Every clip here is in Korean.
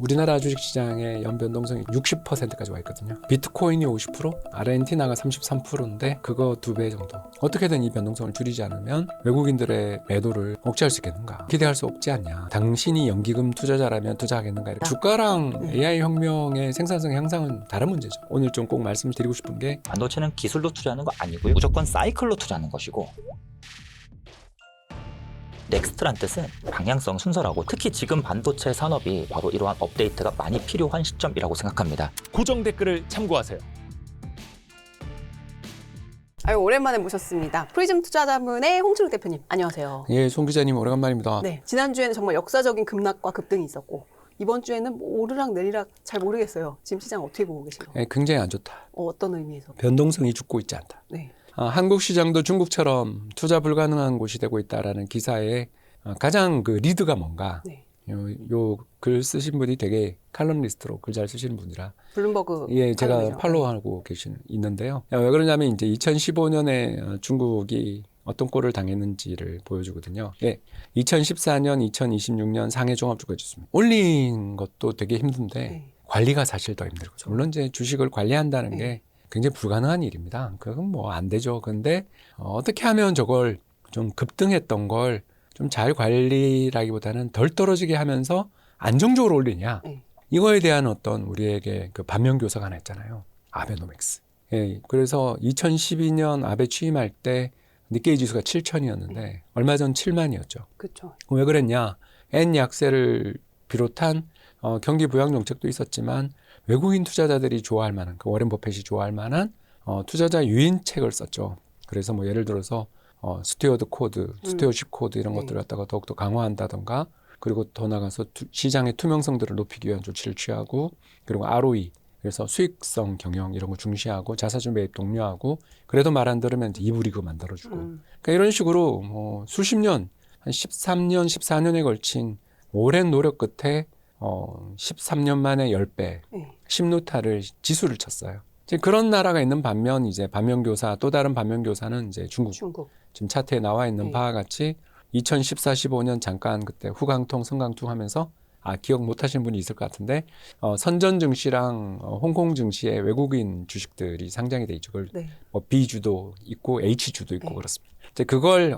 우리나라 주식시장의 연변동성이 60%까지 와 있거든요. 비트코인이 50%, 아르헨티나가 33%인데 그거 2배 정도. 어떻게든 이 변동성을 줄이지 않으면 외국인들의 매도를 억제할 수 있겠는가? 기대할 수 없지 않냐? 당신이 연기금 투자자라면 투자하겠는가? 이렇게 주가랑 AI 혁명의 생산성 향상은 다른 문제죠. 오늘 좀 꼭 말씀을 드리고 싶은 게 반도체는 기술로 투자하는 거 아니고요. 무조건 사이클로 투자하는 것이고 넥스트란 뜻은 방향성 순서라고 특히 지금 반도체 산업이 바로 이러한 업데이트가 많이 필요한 시점이라고 생각합니다. 고정 댓글을 참고하세요. 아유, 오랜만에 모셨습니다. 프리즘 투자자문의 홍춘욱 대표님, 안녕하세요. 예, 송 기자님 오래간만입니다. 네, 지난주에는 정말 역사적인 급락과 급등이 있었고 이번 주에는 뭐 오르락 내리락 잘 모르겠어요. 지금 시장 어떻게 보고 계신가요? 예, 굉장히 안 좋다. 어떤 의미에서? 변동성이 죽고 있지 않다. 네. 한국 시장도 중국처럼 투자 불가능한 곳이 되고 있다라는 기사에 가장 그 리드가 뭔가 네. 요 글 쓰신 분이 되게 칼럼니스트로 글 잘 쓰시는 분이라 블룸버그. 예, 제가 칼럼이죠. 팔로우하고 있는데요. 왜 그러냐면 이제 2015년에 중국이 어떤 꼴을 당했는지를 보여주거든요. 예, 2014년, 2026년 상해 종합주가지수입니다. 올린 것도 되게 힘든데 네. 관리가 사실 더 힘들거든요. 물론 이제 주식을 관리한다는 네. 게 굉장히 불가능한 일입니다. 그건 뭐 안 되죠. 근데 어떻게 하면 저걸 좀 급등했던 걸 좀 잘 관리라기보다는 덜 떨어지게 하면서 안정적으로 올리냐. 네. 이거에 대한 어떤 우리에게 그 반면교사가 하나 있잖아요. 아베노믹스. 예, 그래서 2012년 아베 취임할 때 니케이 지수가 7,000이었는데 얼마 전 7만이었죠. 그렇죠. 왜 그랬냐? N 약세를 비롯한 경기 부양 정책도 있었지만 외국인 투자자들이 좋아할 만한, 그 워렌 버핏이 좋아할 만한 투자자 유인책을 썼죠. 그래서 뭐 예를 들어서 스튜어드 코드, 스튜어십 코드 이런 것들을 갖다가 더욱더 강화한다던가, 그리고 더 나가서 시장의 투명성들을 높이기 위한 조치를 취하고, 그리고 ROE, 그래서 수익성 경영 이런 거 중시하고 자사주 매입 독려하고, 그래도 말 안 들으면 이제 2부 리그 만들어주고, 그러니까 이런 식으로 뭐 수십 년, 한 13년, 14년에 걸친 오랜 노력 끝에 13년 만에 10배, 10루타를 지수를 쳤어요. 이제 그런 나라가 있는 반면 이제 반면교사, 또 다른 반면교사는 이제 중국. 지금 차트에 나와 있는 바와 같이 2014, 15년 잠깐 그때 후강통, 성강통 하면서 기억 못 하시는 분이 있을 것 같은데 선전 증시랑 홍콩 증시에 외국인 주식들이 상장이 돼 있죠. 그걸 뭐 B주도 있고 H주도 있고 그렇습니다. 이제 그걸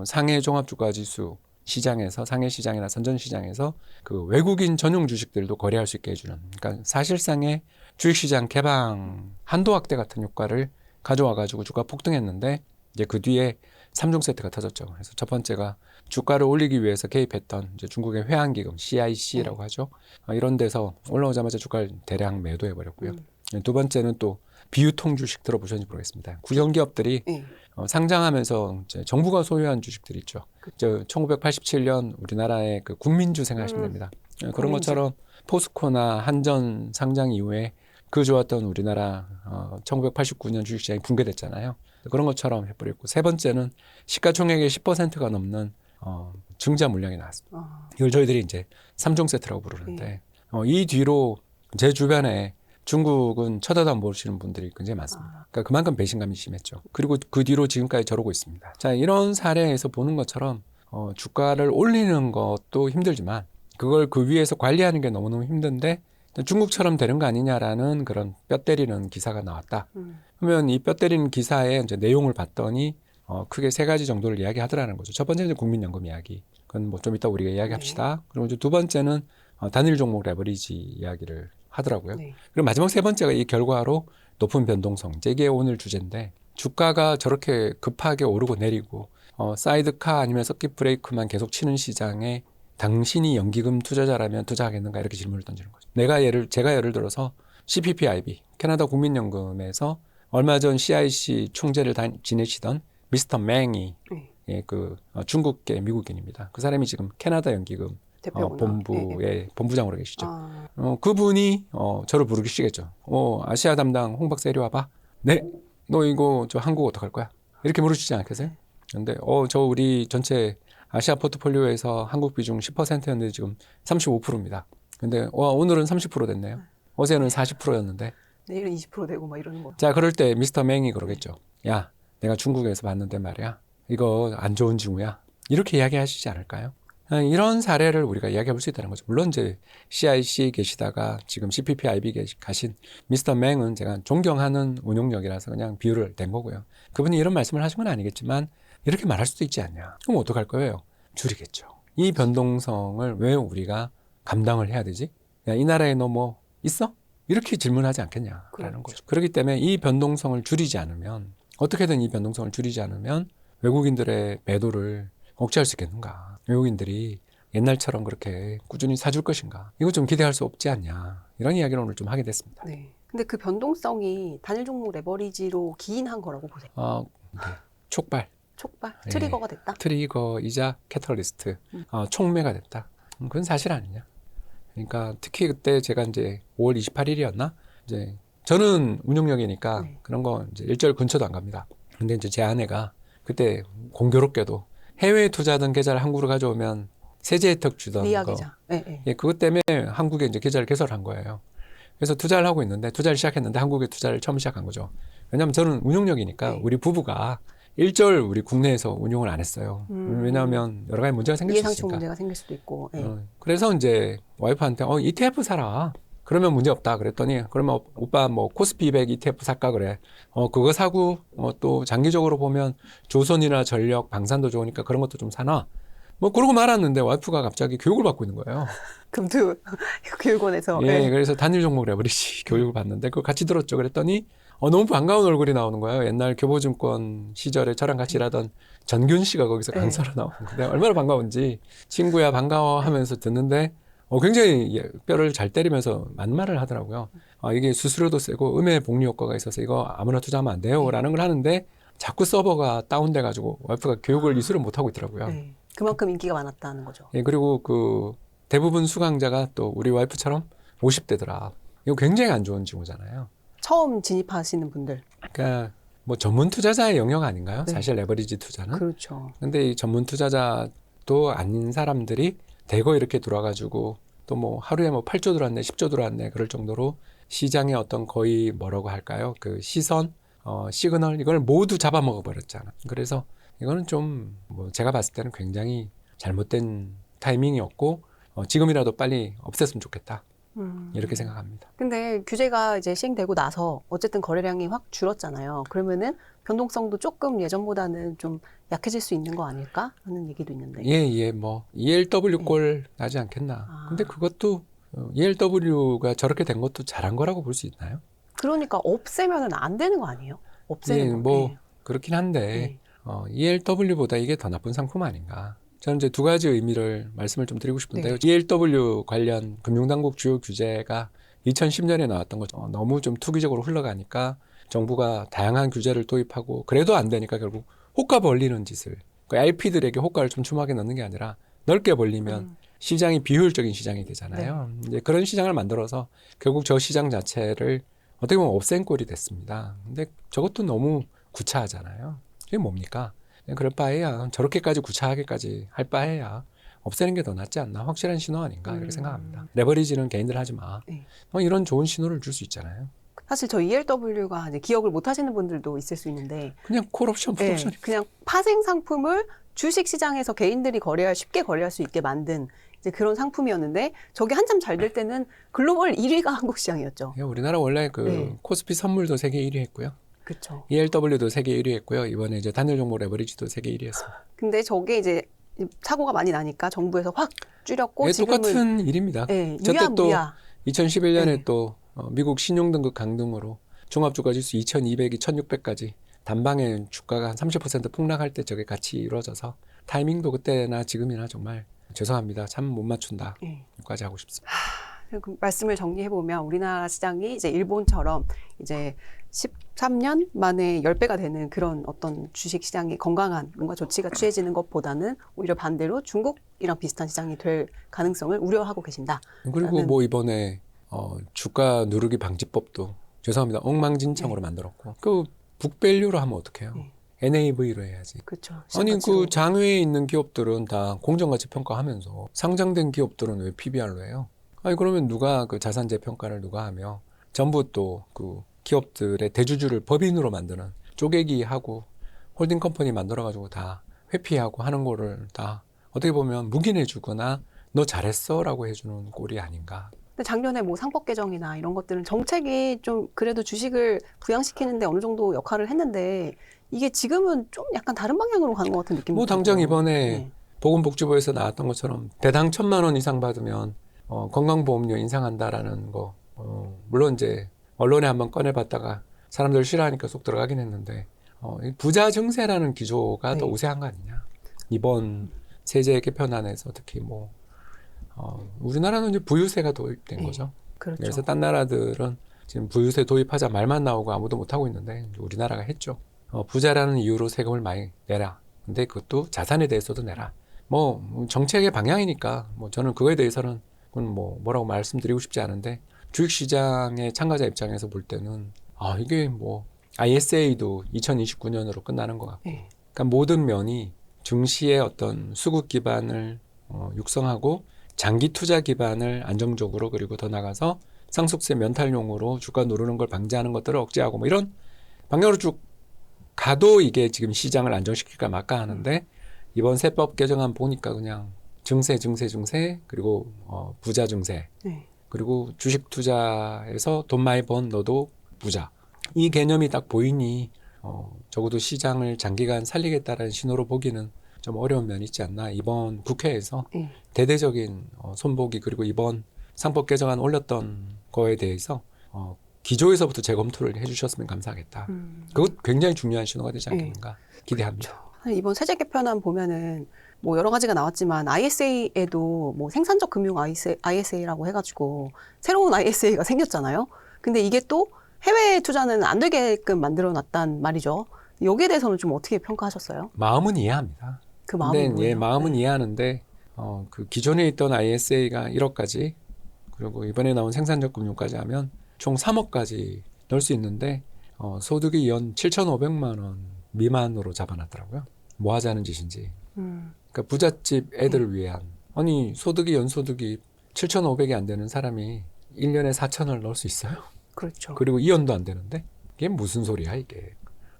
상해 종합주가지수 시장에서, 상해 시장이나 선전 시장에서 그 외국인 전용 주식들도 거래할 수 있게 해주는, 그러니까 사실상의 주식시장 개방 한도 확대 같은 효과를 가져와가지고 주가 폭등했는데, 이제 그 뒤에 3종 세트가 터졌죠. 그래서 첫 번째가 주가를 올리기 위해서 개입했던 이제 중국의 회한기금 CIC라고 하죠. 이런 데서 올라오자마자 주가를 대량 매도해버렸고요. 두 번째는 또 비유통 주식 들어보셨는지 모르겠습니다. 국영기업들이 상장하면서 이제 정부가 소유한 주식들이 있죠. 1987년 우리나라의 그 국민주 생각하시면 됩니다. 그런 것처럼 포스코나 한전 상장 이후에 그 좋았던 우리나라 1989년 주식시장이 붕괴됐잖아요. 그런 것처럼 해버렸고, 세 번째는 시가총액의 10%가 넘는 증자 물량이 나왔습니다. 이걸 저희들이 이제 3종 세트라고 부르는데 이 뒤로 제 주변에 중국은 쳐다도 안 보시는 분들이 굉장히 많습니다. 그러니까 그만큼 배신감이 심했죠. 그리고 그 뒤로 지금까지 저러고 있습니다. 자, 이런 사례에서 보는 것처럼 주가를 올리는 것도 힘들지만 그걸 그 위에서 관리하는 게 너무너무 힘든데 중국처럼 되는 거 아니냐라는 그런 뼈 때리는 기사가 나왔다. 그러면 이 뼈 때리는 기사의 이제 내용을 봤더니 크게 세 가지 정도를 이야기하더라는 거죠. 첫 번째는 국민연금 이야기. 그건 뭐 좀 이따 우리가 이야기합시다. 그리고 이제 두 번째는 단일 종목 레버리지 이야기를 하더라고요. 그리고 마지막 세 번째가 이 결과로 높은 변동성. 이게 오늘 주제인데, 주가가 저렇게 급하게 오르고 내리고 사이드카 아니면 서킷 브레이크만 계속 치는 시장에 당신이 연기금 투자자라면 투자하겠는가, 이렇게 질문을 던지는 거죠. 제가 예를 들어서 CPPIB, 캐나다 국민연금에서 얼마 전 CIC 총재를 지내시던 미스터 맹이, 그 중국계 미국인입니다. 그 사람이 지금 캐나다 연기금 본부의 본부장으로 계시죠. 그분이 저를 부르시겠죠. 아시아 담당 홍 박사 이리 와봐. 네, 너 이거 저 한국 어떡할 거야? 이렇게 물으시지 않겠어요? 근데 저 우리 전체 아시아 포트폴리오에서 한국 비중 10%였는데 지금 35%입니다. 근데 오늘은 30% 됐네요. 어제는 40%였는데 내일은 20% 되고 막 이러는 거. 자, 그럴 때 미스터 맹이 그러겠죠. 야, 내가 중국에서 봤는데 말이야, 이거 안 좋은 징후야. 이렇게 이야기하시지 않을까요? 이런 사례를 우리가 이야기해 볼 수 있다는 거죠. 물론 이제 CIC 계시다가 지금 CPPIB 가신 미스터 맹은 제가 존경하는 운용력이라서 그냥 비유를 댄 거고요. 그분이 이런 말씀을 하신 건 아니겠지만 이렇게 말할 수도 있지 않냐. 그럼 어떡할 거예요? 줄이겠죠. 이 변동성을 왜 우리가 감당을 해야 되지? 야, 이 나라에 너 뭐 있어? 이렇게 질문하지 않겠냐라는 그렇죠. 거죠. 그렇기 때문에 이 변동성을 줄이지 않으면 어떻게든 이 변동성을 줄이지 않으면 외국인들의 매도를 억제할 수 있겠는가? 외국인들이 옛날처럼 그렇게 꾸준히 사줄 것인가? 이거 좀 기대할 수 없지 않냐? 이런 이야기를 오늘 좀 하게 됐습니다. 네. 근데 그 변동성이 단일 종목 레버리지로 기인한 거라고 보세요. 네. 촉발, 촉발, 네. 트리거가 됐다. 트리거이자 캐터리스트, 촉매가 됐다. 그건 사실 아니냐? 그러니까 특히 그때 제가 이제 5월 28일이었나? 이제 저는 운용력이니까 네. 그런 거 이제 일절 근처도 안 갑니다. 근데 이제 제 아내가 그때 공교롭게도 해외에 투자하던 계좌를 한국으로 가져오면 세제 혜택 주던 리아 거. 기자. 네, 네. 예, 그것 때문에 한국에 이제 계좌를 개설한 거예요. 그래서 투자를 하고 있는데 투자를 시작했는데 한국에 투자를 처음 시작한 거죠. 왜냐하면 저는 운용력이니까 네. 우리 부부가 일절 우리 국내에서 운용을 안 했어요. 왜냐하면 여러 가지 문제가 생길 수 이해상충 있으니까. 문제가 생길 수도 있고. 네. 그래서 이제 와이프한테 ETF 사라. 그러면 문제 없다. 그랬더니 그러면 오빠 뭐 코스피 200 ETF 살까 그래. 그거 사고 또 장기적으로 보면 조선이나 전력, 방산도 좋으니까 그런 것도 좀 사놔. 뭐 그러고 말았는데 와이프가 갑자기 교육을 받고 있는 거예요. 금투 교육원에서. 예, 네. 그래서 단일 종목 레버리지 교육을 받는데 그거 같이 들었죠. 그랬더니 너무 반가운 얼굴이 나오는 거예요. 옛날 교보증권 시절에 저랑 같이 일하던 전균 씨가 거기서 네. 강사로 나오는 건데 얼마나 반가운지 친구야 반가워 하면서 듣는데 굉장히 뼈를 잘 때리면서 만말을 하더라고요. 이게 수수료도 세고 음해 복리 효과가 있어서 이거 아무나 투자하면 안 돼요 라는 걸 하는데 자꾸 서버가 다운돼 가지고 와이프가 교육을 이수를 못 하고 있더라고요. 네. 그만큼 인기가 많았다는 거죠. 예, 그리고 그 대부분 수강자가 또 우리 와이프처럼 50대더라. 이거 굉장히 안 좋은 징후잖아요. 처음 진입하시는 분들. 그러니까 뭐 전문 투자자의 영역 아닌가요? 네. 사실 레버리지 투자는. 그렇죠. 근데 이 전문 투자자도 아닌 사람들이 대거 이렇게 들어와가지고 또 뭐 하루에 뭐 8조 들어왔네, 10조 들어왔네 그럴 정도로 시장의 어떤 거의 뭐라고 할까요? 그 시선, 시그널 이걸 모두 잡아먹어 버렸잖아. 그래서 이거는 좀 뭐 제가 봤을 때는 굉장히 잘못된 타이밍이었고 지금이라도 빨리 없앴으면 좋겠다. 이렇게 생각합니다. 근데 규제가 이제 시행되고 나서 어쨌든 거래량이 확 줄었잖아요. 그러면은 변동성도 조금 예전보다는 좀 약해질 수 있는 거 아닐까 하는 얘기도 있는데. 예, 뭐 ELW 꼴 나지 않겠나. 근데 그것도 ELW가 저렇게 된 것도 잘한 거라고 볼 수 있나요? 그러니까 없애면은 안 되는 거 아니에요? 없애는 예, 거. 뭐 네. 그렇긴 한데 네. ELW보다 이게 더 나쁜 상품 아닌가. 저는 이제 두 가지 의미를 말씀을 좀 드리고 싶은데요. 네. ELW 관련 금융당국 주요 규제가 2010년에 나왔던 거죠. 너무 좀 투기적으로 흘러가니까 정부가 다양한 규제를 도입하고 그래도 안 되니까 결국 호가 벌리는 짓을 그 LP들에게 호가를 촘촘하게 넣는 게 아니라 넓게 벌리면 시장이 비효율적인 시장이 되잖아요. 이제 그런 시장을 만들어서 결국 저 시장 자체를 어떻게 보면 없앤 꼴이 됐습니다. 근데 저것도 너무 구차하잖아요. 이게 뭡니까? 그럴 바에야 저렇게까지 구차하게까지 할 바에야 없애는 게 더 낫지 않나? 확실한 신호 아닌가? 이렇게 생각합니다. 레버리지는 개인들 하지 마. 네. 이런 좋은 신호를 줄 수 있잖아요. 사실 저 ELW가 이제 기억을 못 하시는 분들도 있을 수 있는데 그냥 콜옵션, 네, 풋옵션. 그냥 파생 상품을 주식 시장에서 개인들이 쉽게 거래할 수 있게 만든 이제 그런 상품이었는데 저게 한참 잘 될 때는 글로벌 1위가 한국 시장이었죠. 우리나라 원래 그 네. 코스피 선물도 세계 1위 했고요. 그렇죠. ELW도 세계 1위 했고요. 이번에 이제 단일 종목 레버리지도 세계 1위 했습니다. 근데 저게 이제 사고가 많이 나니까 정부에서 확 줄였고 예, 지금은 똑같은 일입니다. 네, 저때 또 유야무야. 2011년에 네. 또 미국 신용등급 강등으로 종합주가지수 2200이 1600까지 단방에 주가가 한 30% 폭락할 때 저게 같이 이루어져서 타이밍도 그때나 지금이나 정말 죄송합니다. 참 못 맞춘다. 네. 여기까지 하고 싶습니다. 그 말씀을 정리해보면 우리나라 시장이 이제 일본처럼 이제 13년 만에 10배가 되는 그런 어떤 주식 시장이 건강한 뭔가 조치가 취해지는 것보다는 오히려 반대로 중국이랑 비슷한 시장이 될 가능성을 우려하고 계신다. 그리고 뭐 이번에 주가 누르기 방지법도 죄송합니다. 엉망진창으로 만들었고 그 북밸류로 하면 어떡해요? 네. NAV로 해야지. 그렇죠. 아니 시장가치로. 그 장외에 있는 기업들은 다 공정가치 평가하면서 상장된 기업들은 왜 PBR로 해요? 아니 그러면 누가 그 자산재 평가를 누가 하며 전부 또 그 기업들의 대주주를 법인으로 만드는 쪼개기 하고 홀딩 컴퍼니 만들어 가지고 다 회피하고 하는 거를 다 어떻게 보면 묵인해주거나 너 잘했어라고 해주는 꼴이 아닌가. 근데 작년에 뭐 상법 개정이나 이런 것들은 정책이 좀 그래도 주식을 부양시키는데 어느 정도 역할을 했는데 이게 지금은 좀 약간 다른 방향으로 가는 것 같은 느낌이 뭐 당장 들어요. 이번에 네. 보건복지부에서 나왔던 것처럼 배당 1,000만 원 이상 받으면 건강보험료 인상한다라는 거. 물론 이제 언론에 한번 꺼내봤다가 사람들 싫어하니까 속 들어가긴 했는데 이 부자 증세라는 기조가 더 네. 우세한 거 아니냐. 이번 세제 개편안에서 특히 우리나라는 이제 부유세가 도입된 네. 거죠. 그렇죠. 그래서 딴 나라들은 지금 부유세 도입하자 말만 나오고 아무도 못 하고 있는데 우리나라가 했죠. 부자라는 이유로 세금을 많이 내라. 근데 그것도 자산에 대해서도 내라. 정책의 방향이니까 저는 그거에 대해서는 뭐라고 말씀드리고 싶지 않은데 주식시장의 참가자 입장에서 볼 때는 이게 ISA도 2029년으로 끝나는 것 같고 네. 그러니까 모든 면이 증시의 어떤 수급 기반을 육성하고 장기 투자 기반을 안정적으로 그리고 더 나가서 상속세 면탈용으로 주가 누르는 걸 방지하는 것들을 억제하고 이런 방향으로 쭉 가도 이게 지금 시장을 안정시킬까 말까 하는데 이번 세법 개정안 보니까 그냥 증세 그리고 부자 증세 네. 그리고 주식 투자에서 돈 많이 번 너도 부자 이 개념이 딱 보이니 적어도 시장을 장기간 살리겠다라는 신호로 보기는 좀 어려운 면이 있지 않나. 이번 국회에서 네. 대대적인 손보기 그리고 이번 상법 개정안 올렸던 거에 대해서 기조에서부터 재검토를 해주셨으면 감사하겠다. 그것 굉장히 중요한 신호가 되지 않겠는가 기대합니다. 이번 세제 개편안 보면은 여러 가지가 나왔지만 ISA에도 생산적 금융 ISA라고 해가지고 새로운 ISA가 생겼잖아요. 근데 이게 또 해외 투자는 안 되게끔 만들어놨단 말이죠. 여기에 대해서는 좀 어떻게 평가하셨어요? 마음은 이해합니다. 그 마음은 뭐예요? 마음은 이해하는데 그 기존에 있던 ISA가 1억까지 그리고 이번에 나온 생산적 금융까지 하면 총 3억까지 넣을 수 있는데 소득이 연 7,500만 원 미만으로 잡아놨더라고요. 뭐 하자는 짓인지. 그러니까 부잣집 애들을 위한 소득이 연소득이 7,500이 안 되는 사람이 1년에 4,000을 넣을 수 있어요? 그렇죠. 그리고 2년도 안 되는데 이게 무슨 소리야 이게.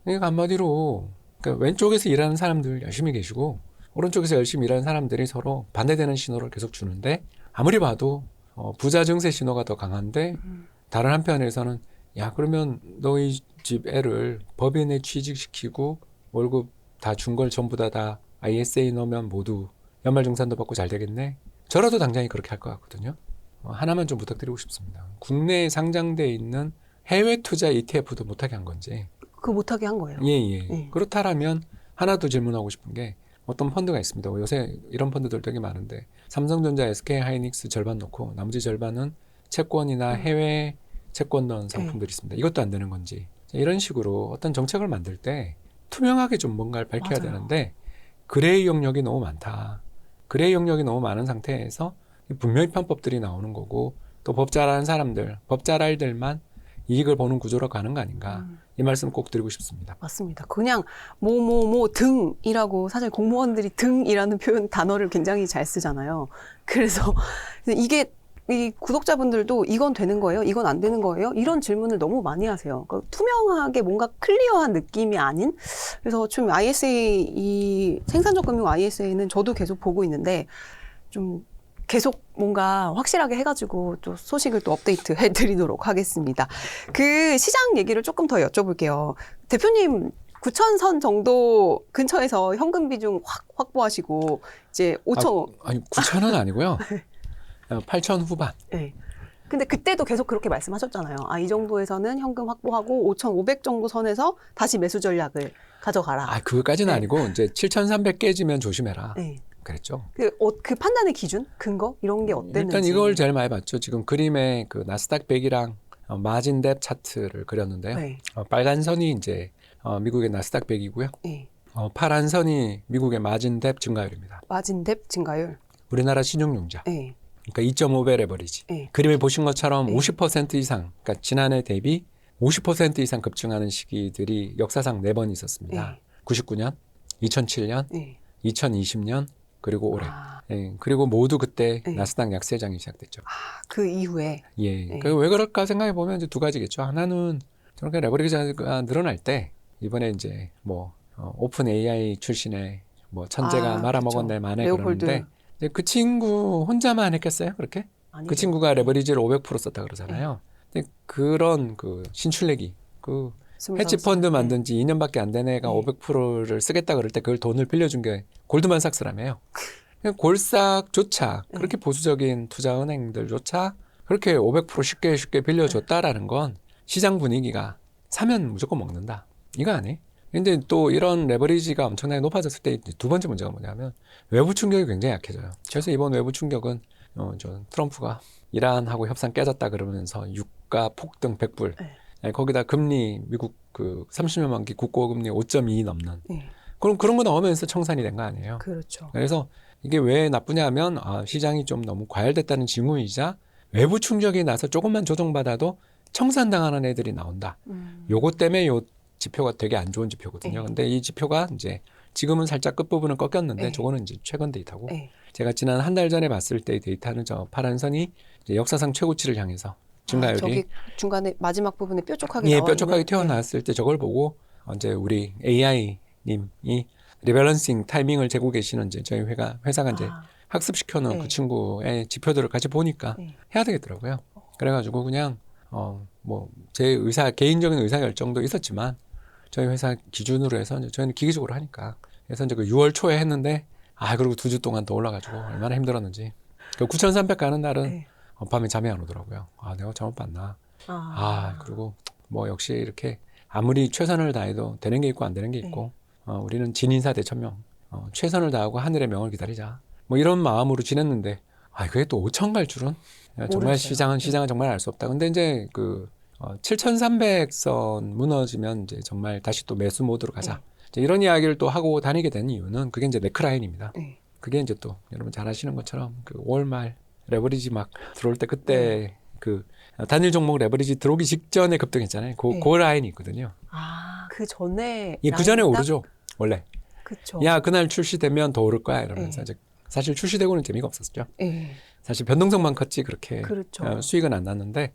그러니까 한마디로 왼쪽에서 일하는 사람들 열심히 계시고 오른쪽에서 열심히 일하는 사람들이 서로 반대되는 신호를 계속 주는데 아무리 봐도 부자 증세 신호가 더 강한데 다른 한편에서는 야 그러면 너희 집 애를 법인에 취직시키고 월급 다 준 걸 전부 다 ISA 넣으면 모두 연말정산도 받고 잘 되겠네. 저라도 당장이 그렇게 할 것 같거든요. 하나만 좀 부탁드리고 싶습니다. 국내에 상장돼 있는 해외 투자 ETF도 못하게 한 건지. 그거 못하게 한 거예요. 예. 그렇다라면 하나 더 질문하고 싶은 게 어떤 펀드가 있습니다. 요새 이런 펀드들 되게 많은데 삼성전자, SK하이닉스 절반 넣고 나머지 절반은 채권이나 해외 채권 넣은 상품들이 있습니다. 이것도 안 되는 건지. 이런 식으로 어떤 정책을 만들 때 투명하게 좀 뭔가를 밝혀야 맞아요. 되는데 그레이 영역이 너무 많다. 그레이 영역이 너무 많은 상태에서 분명히 편법들이 나오는 거고 또 법 잘하는 사람들, 법 잘 알들만 이익을 보는 구조로 가는 거 아닌가. 이 말씀 꼭 드리고 싶습니다. 맞습니다. 그냥 등이라고 사실 공무원들이 등이라는 표현 단어를 굉장히 잘 쓰잖아요. 그래서 이게 이 구독자분들도 이건 되는 거예요? 이건 안 되는 거예요? 이런 질문을 너무 많이 하세요. 그러니까 투명하게 뭔가 클리어한 느낌이 아닌 그래서 좀 ISA 이 생산적 금융 ISA는 저도 계속 보고 있는데 좀 계속 뭔가 확실하게 해가지고 또 소식을 또 업데이트 해드리도록 하겠습니다. 그 시장 얘기를 조금 더 여쭤볼게요. 대표님 9,000선 정도 근처에서 현금 비중 확 확보하시고 이제 5,000. 아니 9,000원 아니고요. 8,000 후반. 네. 근데 그때도 계속 그렇게 말씀하셨잖아요. 이 정도에서는 현금 확보하고 5,500 정도 선에서 다시 매수 전략을 가져가라. 그거까지는 아니고 이제 7,300 깨지면 조심해라. 네. 그랬죠. 그 판단의 기준, 근거 이런 게 어땠는지. 일단 이걸 제일 많이 봤죠. 지금 그림에 그 나스닥 100이랑 마진뎁 차트를 그렸는데요. 네. 빨간 선이 이제 미국의 나스닥 100이고요. 네. 파란 선이 미국의 마진뎁 증가율입니다. 마진뎁 증가율. 우리나라 신용융자. 네. 그러니까 2.5배 레버리지. 네. 그림에 보신 것처럼 네. 50% 이상, 그러니까 지난해 대비 50% 이상 급증하는 시기들이 역사상 4번 있었습니다. 네. 99년, 2007년, 네. 2020년, 그리고 올해. 아, 그리고 모두 그때 네. 나스닥 약세장이 시작됐죠. 그 이후에. 예. 네. 왜 그럴까 생각해 보면 이제 두 가지겠죠. 하나는 저렇게 레버리지가 늘어날 때 이번에 이제 오픈 AI 출신의 뭐 천재가 말아먹었네 그렇죠. 만에 레오폴드. 그러는데 이제 그 친구 혼자만 했겠어요? 그렇게? 아니죠. 그 친구가 레버리지를 500% 썼다 그러잖아요. 근데 그런 그 신출내기 그 헤지펀드 만든 지 2년밖에 안 된 애가 네. 500%를 쓰겠다 그럴 때 그걸 돈을 빌려준 게 골드만삭스라며요. 골삭조차 그렇게 보수적인 투자 은행들조차 그렇게 500% 쉽게 빌려줬다라는 건 시장 분위기가 사면 무조건 먹는다. 이거 아니에요? 근데 또 이런 레버리지가 엄청나게 높아졌을 때 두 번째 문제가 뭐냐면 외부 충격이 굉장히 약해져요. 그래서 이번 외부 충격은 저 트럼프가 이란하고 협상 깨졌다 그러면서 유가 폭등 100불. 네. 거기다 금리 미국 그 30년 만기 국고금리 5.2 넘는. 네. 그런 거 나오면서 청산이 된 거 아니에요. 그렇죠. 그래서 이게 왜 나쁘냐면 시장이 좀 너무 과열됐다는 징후이자 외부 충격이 나서 조금만 조정받아도 청산당하는 애들이 나온다. 요거 때문에 요 지표가 되게 안 좋은 지표거든요. 네. 근데 이 지표가 이제 지금은 살짝 끝부분은 꺾였는데 네. 저거는 이제 최근 데이터고 네. 제가 지난 한 달 전에 봤을 때 데이터는 저 파란 선이 이제 역사상 최고치를 향해서 증가율이 저기 중간에 마지막 부분에 뾰족하게 예, 나와 뾰족하게 있는, 튀어나왔을 때 저걸 보고 이제 우리 AI 님이 리밸런싱 타이밍을 재고 계시는 이제 저희 회사가 이제 학습시켜놓은 네. 그 친구의 지표들을 같이 보니까 네. 해야 되겠더라고요. 그래가지고 그냥 뭐 제 개인적인 의사 결정도 있었지만 저희 회사 기준으로 해서 이제 저희는 기계적으로 하니까 그래서 이제 그 6월 초에 했는데 그리고 2주 동안 더 올라가지고 얼마나 힘들었는지 그 9,300 가는 날은 네. 밤에 잠이 안 오더라고요. 내가 잘못 봤나. 그리고 뭐 역시 이렇게 아무리 최선을 다해도 되는 게 있고 안 되는 게 있고 우리는 진인사 대천명 최선을 다하고 하늘의 명을 기다리자 뭐 이런 마음으로 지냈는데 그게 또 5천 갈 줄은 정말 모르겠어요. 시장은 정말 알 수 없다. 근데 이제 그 7,300선 무너지면 이제 정말 다시 또 매수 모드로 가자. 이제 이런 이야기를 또 하고 다니게 된 이유는 그게 이제 네크라인입니다. 네. 그게 이제 또 여러분 잘 아시는 것처럼 그 5월 말 레버리지 막 들어올 때 그때 그 단일 종목 레버리지 들어오기 직전에 급등했잖아요. 그 라인이 있거든요. 그 전에 그 전에 오르죠. 원래. 그렇죠. 그날 출시되면 더 오를 거야 이러면서 이제 사실 출시되고는 재미가 없었죠. 네. 사실 변동성만 컸지 그렇게 그렇죠. 수익은 안 났는데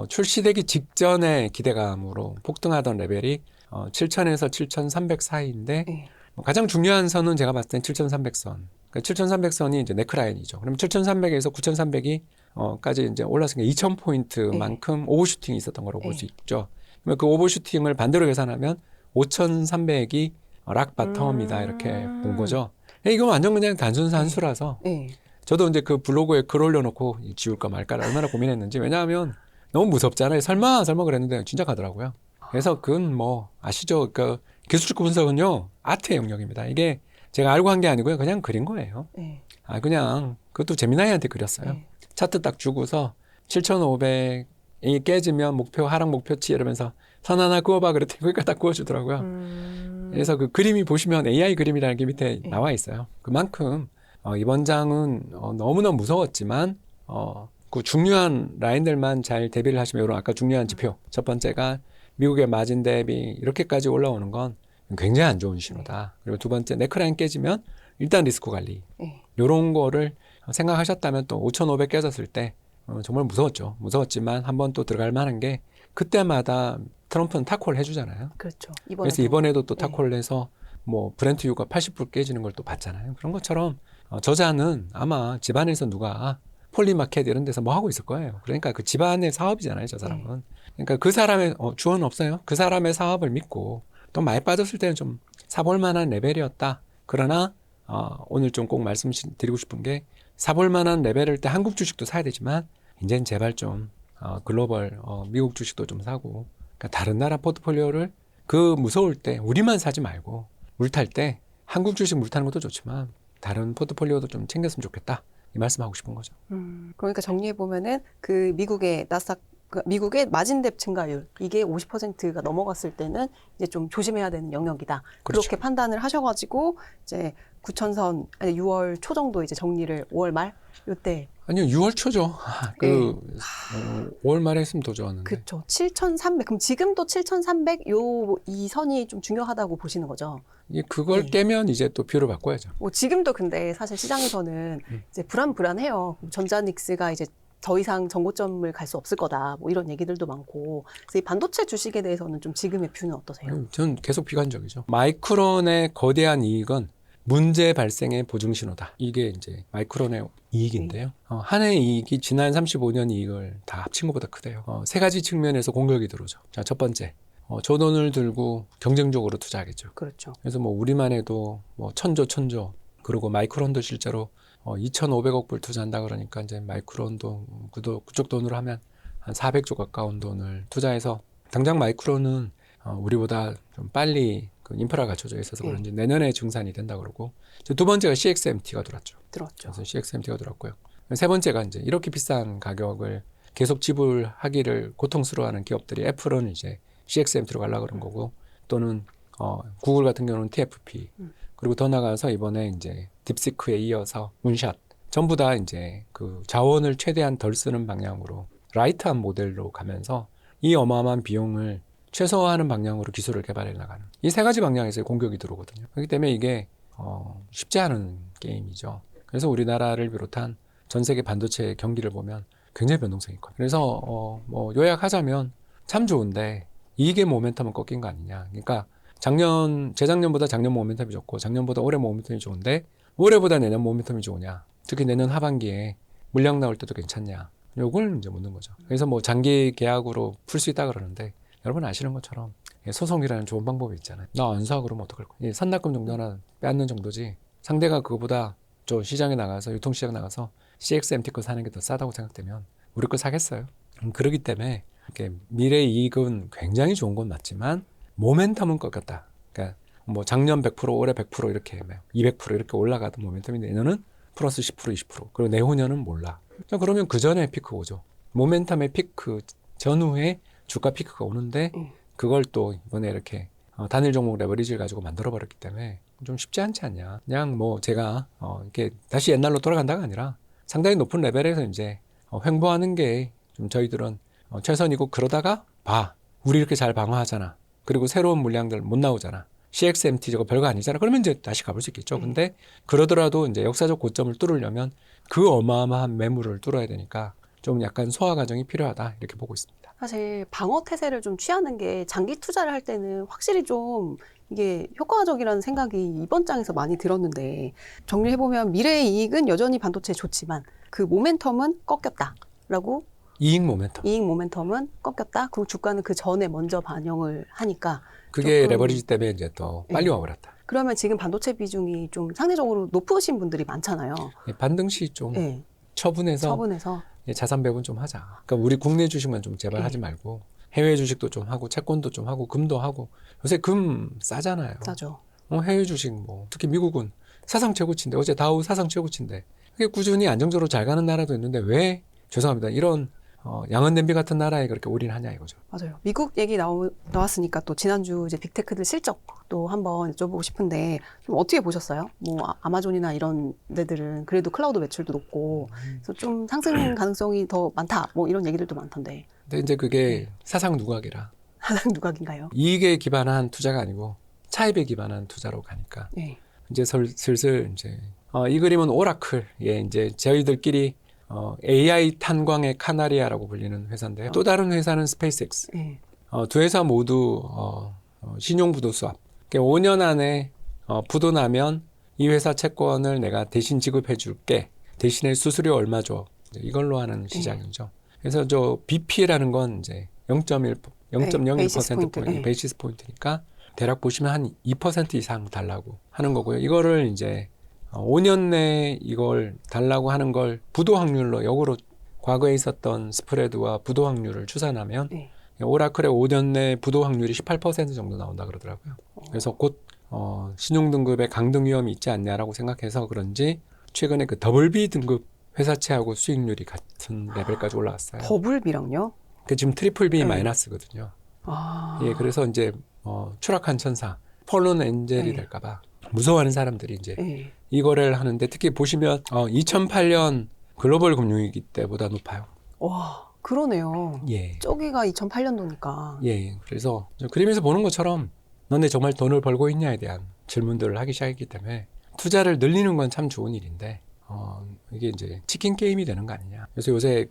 출시되기 직전에 기대감으로 폭등하던 레벨이 7,000에서 7,300 사이인데 네. 가장 중요한 선은 제가 봤을 땐 7,300선. 그러니까 7,300선이 이제 네크라인이죠. 그럼 7,300에서 9,300이 까지 이제 올랐으니까 2,000포인트만큼 오버슈팅이 있었던 거라고 볼 수 있죠. 그러면 그 오버슈팅을 반대로 계산하면 5,300이 락 바텀이다 이렇게 본 거죠. 이건 완전 그냥 단순 산수라서 저도 이제 그 블로그에 글 올려놓고 지울까 말까를 얼마나 고민했는지 왜냐하면 너무 무섭잖아요. 설마 그랬는데 진짜 가더라고요. 그래서 그건 뭐 아시죠? 그 기술적 분석은요 아트의 영역입니다. 이게 제가 알고 한 게 아니고요. 그냥 그린 거예요. 그냥 그것도 재미나이한테 그렸어요. 차트 딱 주고서 7,500이 깨지면 목표 하락 목표치 이러면서 선 하나 그어봐 그랬더니 거기까지 딱 그어주더라고요. 그래서 그 그림이 보시면 AI 그림이라는 게 밑에 나와 있어요. 그만큼 이번 장은 너무나 무서웠지만 그 중요한 라인들만 잘 대비를 하시면 이런 아까 중요한 지표 첫 번째가 미국의 마진 대비 이렇게까지 올라오는 건 굉장히 안 좋은 신호다. 그리고 두 번째 네크라인 깨지면 일단 리스크 관리 이런 거를 생각하셨다면 또 5,500 깨졌을 때 정말 무서웠죠. 무서웠지만 한번 또 들어갈 만한 게 그때마다 트럼프는 타콜 해주잖아요. 그렇죠. 그래서 이번에도 또 타콜을 해서 뭐 브렌트 유가 80불 깨지는 걸 또 봤잖아요. 그런 것처럼 저자는 아마 집안에서 누가 폴리마켓 이런 데서 뭐 하고 있을 거예요. 그러니까 그 집안의 사업이잖아요, 저 사람은. 그러니까 그 사람의 주어는 없어요. 그 사람의 사업을 믿고 또 많이 빠졌을 때는 좀 사볼 만한 레벨이었다. 그러나 오늘 좀 꼭 말씀드리고 싶은 게 사볼 만한 레벨일 때 한국 주식도 사야 되지만 이제는 제발 좀 글로벌 미국 주식도 좀 사고 그러니까 다른 나라 포트폴리오를 그 무서울 때 우리만 사지 말고 물탈 때 한국 주식 물타는 것도 좋지만 다른 포트폴리오도 좀 챙겼으면 좋겠다. 이 말씀하고 싶은 거죠. 그러니까 정리해 보면은 그 미국의 미국의 마진뎁 증가율 이게 50%가 넘어갔을 때는 이제 좀 조심해야 되는 영역이다. 그렇죠. 그렇게 판단을 하셔가지고 이제 9,000선 아니 6월 초 정도 이제 정리를 5월 말 요때 아니요 6월 초죠. 5월 말에 했으면 더 좋았는데. 그렇죠. 7,300 그럼 지금도 7,300 이 선이 좀 중요하다고 보시는 거죠. 그걸 깨면 이제 또 뷰를 바꿔야죠. 뭐 지금도 근데 사실 시장에서는 이제 불안해요. 전자닉스가 이제 더 이상 정고점을 갈 수 없을 거다. 뭐 이런 얘기들도 많고. 그래서 이 반도체 주식에 대해서는 좀 지금의 뷰는 어떠세요? 저는 계속 비관적이죠. 마이크론의 거대한 이익은 문제 발생의 보증 신호다. 이게 이제 마이크론의 이익인데요. 한 해 이익이 지난 35년 이익을 다 합친 것보다 크대요. 세 가지 측면에서 공격이 들어오죠. 자, 첫 번째, 저 돈을 들고 경쟁적으로 투자하겠죠. 그렇죠. 그래서 뭐 우리만 해도 뭐 천조 그리고 마이크론도 실제로 2,500억 불 투자한다 그러니까 이제 마이크론도 그쪽 돈으로 하면 한 400조 가까운 돈을 투자해서 당장 마이크론은 우리보다 좀 빨리 그 인프라가 갖춰져 있어서 그런지 내년에 증산이 된다 그러고 두 번째가 CXMT가 들어왔죠. 그래서 CXMT가 들어왔고요. 세 번째가 이제 이렇게 비싼 가격을 계속 지불하기를 고통스러워하는 기업들이 애플은 이제 CXMT로 가려고 그런 거고 또는 구글 같은 경우는 TFP 그리고 더 나가서 이번에 이제 딥시크에 이어서 문샷 전부 다 이제 그 자원을 최대한 덜 쓰는 방향으로 라이트한 모델로 가면서 이 어마어마한 비용을 최소화하는 방향으로 기술을 개발해 나가는 이 세 가지 방향에서 공격이 들어오거든요. 그렇기 때문에 이게 쉽지 않은 게임이죠. 그래서 우리나라를 비롯한 전 세계 반도체 경기를 보면 굉장히 변동성이 있거든요. 그래서 뭐 요약하자면 참 좋은데 이게 모멘텀은 꺾인 거 아니냐. 그러니까 재작년보다 작년 모멘텀이 좋고 작년보다 올해 모멘텀이 좋은데 올해보다 내년 모멘텀이 좋으냐. 특히 내년 하반기에 물량 나올 때도 괜찮냐. 요걸 이제 묻는 거죠. 그래서 뭐 장기 계약으로 풀 수 있다 그러는데 여러분 아시는 것처럼 소송이라는 좋은 방법이 있잖아요. 나 안 사 그러면 어떡할 거야. 산납금 정도 하나 빼앗는 정도지 상대가 그거보다 저 시장에 나가서 유통시장 나가서 CXMT 거 사는 게 더 싸다고 생각되면 우리 거 사겠어요. 그렇기 때문에 이렇게 미래 이익은 굉장히 좋은 건 맞지만 모멘텀은 꺾였다. 그러니까 뭐 작년 100% 올해 100% 이렇게 200% 이렇게 올라가던 모멘텀이 내년은 플러스 10% 20% 그리고 내후년은 몰라. 자, 그러면 그 전에 피크 오죠. 모멘텀의 피크 전후에 주가 피크가 오는데 그걸 또 이번에 이렇게 단일 종목 레버리지를 가지고 만들어버렸기 때문에 좀 쉽지 않지 않냐. 그냥 뭐 제가 이렇게 다시 옛날로 돌아간다가 아니라 상당히 높은 레벨에서 이제 횡보하는 게 좀 저희들은 최선이고 그러다가 우리 이렇게 잘 방어하잖아. 그리고 새로운 물량들 못 나오잖아. CXMT 저거 별거 아니잖아. 그러면 이제 다시 가볼 수 있겠죠. 근데 그러더라도 이제 역사적 고점을 뚫으려면 그 어마어마한 매물을 뚫어야 되니까 좀 약간 소화 과정이 필요하다 이렇게 보고 있습니다. 사실 방어 태세를 좀 취하는 게 장기 투자를 할 때는 확실히 좀 이게 효과적이라는 생각이 이번 장에서 많이 들었는데 정리해보면 미래의 이익은 여전히 반도체에 좋지만 그 모멘텀은 꺾였다라고 이익 모멘텀은 꺾였다. 그리고 주가는 그 전에 먼저 반영을 하니까 그게 조금, 레버리지 때문에 이제 더 빨리 와버렸다. 그러면 지금 반도체 비중이 좀 상대적으로 높으신 분들이 많잖아요. 반등시 좀 처분해서 자산 배분 좀 하자. 그러니까 우리 국내 주식만 좀 제발 하지 말고 해외 주식도 좀 하고 채권도 좀 하고 금도 하고 요새 금 싸잖아요. 싸죠. 해외 주식 뭐 특히 미국은 사상 최고치인데 어제 다우 사상 최고치인데 그게 꾸준히 안정적으로 잘 가는 나라도 있는데 왜 죄송합니다. 이런 양은 냄비 같은 나라에 그렇게 올인하냐 이거죠. 맞아요. 미국 얘기 나왔으니까 또 지난주 이제 빅테크들 실적도 한번 여쭤보고 싶은데 좀 어떻게 보셨어요? 뭐 아마존이나 이런 데들은 그래도 클라우드 매출도 높고 그래서 좀 상승 가능성이 더 많다. 뭐 이런 얘기들도 많던데. 근데 이제 그게 사상 누각이라. 사상 누각인가요? 이익에 기반한 투자가 아니고 차입에 기반한 투자로 가니까 이제 슬슬 이제 이 그림은 오라클. 이제 저희들끼리 AI 탄광의 카나리아라고 불리는 회사인데요. 또 다른 회사는 스페이스X. 두 회사 모두 신용 부도 수합. 5년 안에 부도 나면 이 회사 채권을 내가 대신 지급해 줄게. 대신에 수수료 얼마 줘. 이걸로 하는 시장이죠. 그래서 저 BP라는 건 이제 0.01% 베이시스 포인트니까 대략 보시면 한 2% 이상 달라고 하는 거고요. 이거를 이제 5년 내에 이걸 달라고 하는 걸 부도 확률로 역으로 과거에 있었던 스프레드와 부도 확률을 추산하면 오라클의 5년 내 부도 확률이 18% 정도 나온다 그러더라고요. 그래서 곧 신용등급에 강등 위험이 있지 않냐라고 생각해서 그런지 최근에 그 더블 B 등급 회사채하고 수익률이 같은 레벨까지 올라갔어요. 더블 B랑요? 지금 트리플 B 마이너스거든요. 그래서 이제 추락한 천사 폴론 엔젤이 될까봐 무서워하는 사람들이 이제 이 거래를 하는데 특히 보시면 2008년 글로벌 금융위기 때보다 높아요. 와, 그러네요. 저기가 2008년도니까. 그래서 그림에서 보는 것처럼 너네 정말 돈을 벌고 있냐에 대한 질문들을 하기 시작했기 때문에 투자를 늘리는 건 참 좋은 일인데 이게 이제 치킨 게임이 되는 거 아니냐. 그래서 요새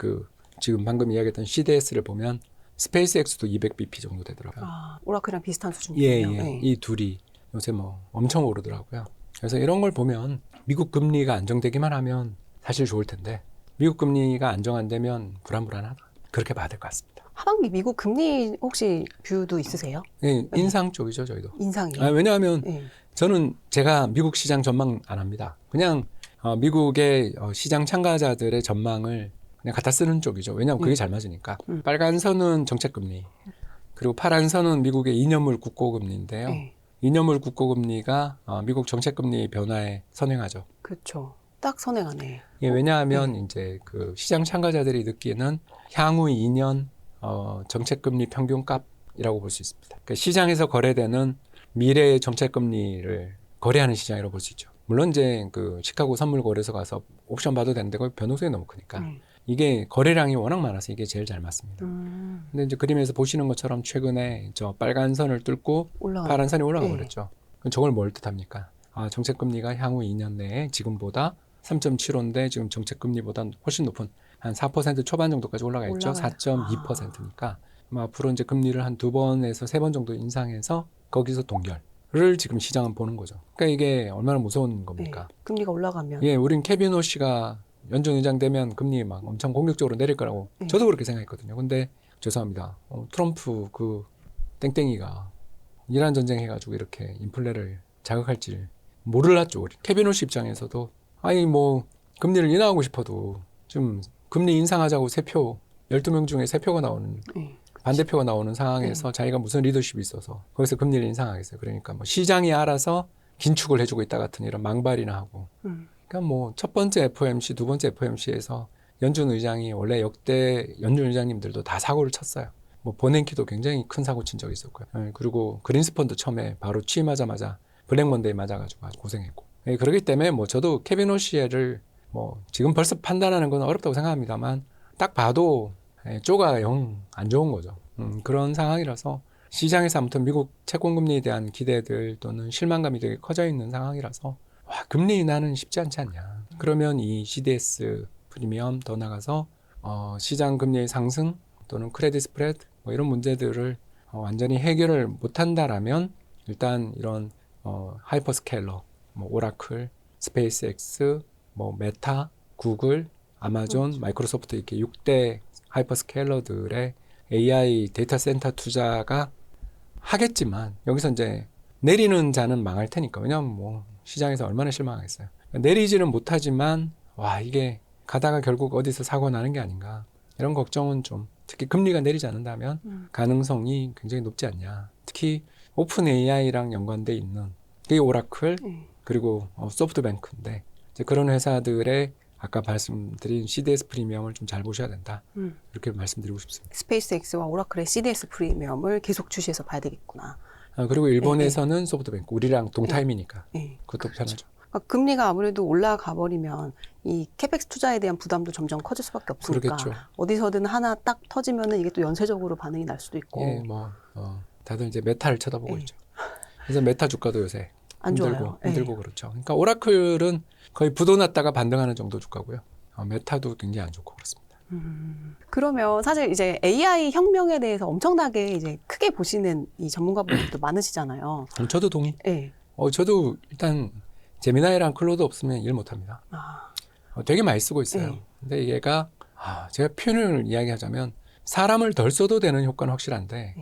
지금 방금 이야기했던 CDS를 보면 스페이스X도 200bp 정도 되더라고요. 오라클이랑 비슷한 수준이에요. 이 둘이 요새 뭐 엄청 오르더라고요. 그래서 이런 걸 보면 미국 금리가 안정되기만 하면 사실 좋을 텐데 미국 금리가 안정 안 되면 불안불안하다. 그렇게 봐야 될 것 같습니다. 하반기 미국 금리 혹시 뷰도 있으세요? 예, 인상 쪽이죠, 저희도. 인상이요? 왜냐하면 네. 저는 제가 미국 시장 전망 안 합니다. 그냥 미국의 시장 참가자들의 전망을 그냥 갖다 쓰는 쪽이죠. 왜냐하면 그게 잘 맞으니까. 빨간 선은 정책금리, 그리고 파란 선은 미국의 2년물 국고금리인데요. 네. 2년물 국고금리가 미국 정책금리 변화에 선행하죠. 그렇죠. 딱 선행하네. 이게 왜냐하면 이제 그 시장 참가자들이 느끼는 향후 2년 정책금리 평균값이라고 볼 수 있습니다. 그러니까 시장에서 거래되는 미래의 정책금리를 거래하는 시장이라고 볼 수 있죠. 물론 이제 그 시카고 선물거래소 가서 옵션 봐도 되는데 거기 변동성이 너무 크니까 이게 거래량이 워낙 많아서 이게 제일 잘 맞습니다. 근데 이제 그림에서 보시는 것처럼 최근에 저 빨간 선을 뚫고 파란 선이 올라가 버렸죠. 그럼 저걸 뭘 뜻합니까? 정책금리가 향후 2년 내에 지금보다 3.75인데 지금 정책금리보다 훨씬 높은 한 4% 초반 정도까지 올라가 있죠. 4.2%니까 앞으로 이제 금리를 한 2번에서 3번 정도 인상해서 거기서 동결을 지금 시장은 보는 거죠. 그러니까 이게 얼마나 무서운 겁니까? 네. 금리가 올라가면. 예, 우린 케빈 오씨가 연준 의장 되면 금리 막 엄청 공격적으로 내릴 거라고 저도 그렇게 생각했거든요. 근데 죄송합니다. 트럼프 그 땡땡이가 이란 전쟁 해가지고 이렇게 인플레를 자극할지 몰랐죠. 우리. 케빈 오씨 입장에서도 아니 뭐 금리를 인하하고 싶어도 좀 금리 인상하자고 12명 중에 3표가 나오는 반대표가 나오는 상황에서 자기가 무슨 리더십이 있어서 거기서 금리를 인상하겠어요. 그러니까 뭐 시장이 알아서 긴축을 해주고 있다 같은 이런 망발이나 하고 그러니까 뭐 첫 번째 FOMC, 두 번째 FOMC에서 연준 의장이 원래 역대 연준 의장님들도 다 사고를 쳤어요. 뭐 버냉키도 굉장히 큰 사고 친 적이 있었고요. 그리고 그린스펀도 처음에 바로 취임하자마자 블랙먼데이 맞아가지고 아주 고생했고. 그렇기 때문에 뭐 저도 케빈 오시에를 뭐 지금 벌써 판단하는 건 어렵다고 생각합니다만 딱 봐도 쪼가 영 안 좋은 거죠. 그런 상황이라서 시장에서 아무튼 미국 채권금리에 대한 기대들 또는 실망감이 되게 커져 있는 상황이라서 와, 금리 인하는 쉽지 않지 않냐. 그러면 이 CDS 프리미엄 더 나가서 시장 금리의 상승 또는 크레딧 스프레드 뭐 이런 문제들을 완전히 해결을 못한다라면 일단 이런 하이퍼스케일러, 뭐 오라클, 스페이스X, 뭐 메타, 구글, 아마존, 마이크로소프트 이렇게 6대 하이퍼스케일러들의 AI 데이터 센터 투자가 하겠지만 여기서 이제 내리는 자는 망할 테니까. 왜냐하면 뭐 시장에서 얼마나 실망하겠어요. 내리지는 못하지만 와 이게 가다가 결국 어디서 사고 나는 게 아닌가 이런 걱정은 좀 특히 금리가 내리지 않는다면 가능성이 굉장히 높지 않냐. 특히 오픈 AI랑 연관돼 있는 이 오라클 그리고 소프트뱅크인데 이제 그런 회사들의 아까 말씀드린 CDS 프리미엄을 좀 잘 보셔야 된다. 이렇게 말씀드리고 싶습니다. 스페이스X와 오라클의 CDS 프리미엄을 계속 주시해서 봐야 되겠구나. 그리고 일본에서는 소프트뱅크 우리랑 동타임이니까 그것도 편하죠. 그러니까 금리가 아무래도 올라가 버리면 이 캐펙스 투자에 대한 부담도 점점 커질 수밖에 없으니까 그러겠죠. 어디서든 하나 딱 터지면은 이게 또 연쇄적으로 반응이 날 수도 있고. 예, 뭐 다들 이제 메타를 쳐다보고 있죠. 그래서 메타 주가도 요새 안 좋아요. 힘들고 그렇죠. 그러니까 오라클은 거의 부도났다가 반등하는 정도 주가고요. 메타도 굉장히 안 좋고 그렇습니다. 그러면 사실 이제 AI 혁명에 대해서 엄청나게 이제 크게 보시는 이 전문가분들도 많으시잖아요. 저도 동의. 네. 저도 일단 제미나이랑 클로드 없으면 일 못합니다. 되게 많이 쓰고 있어요. 근데 얘가 제가 표현을 이야기하자면 사람을 덜 써도 되는 효과는 확실한데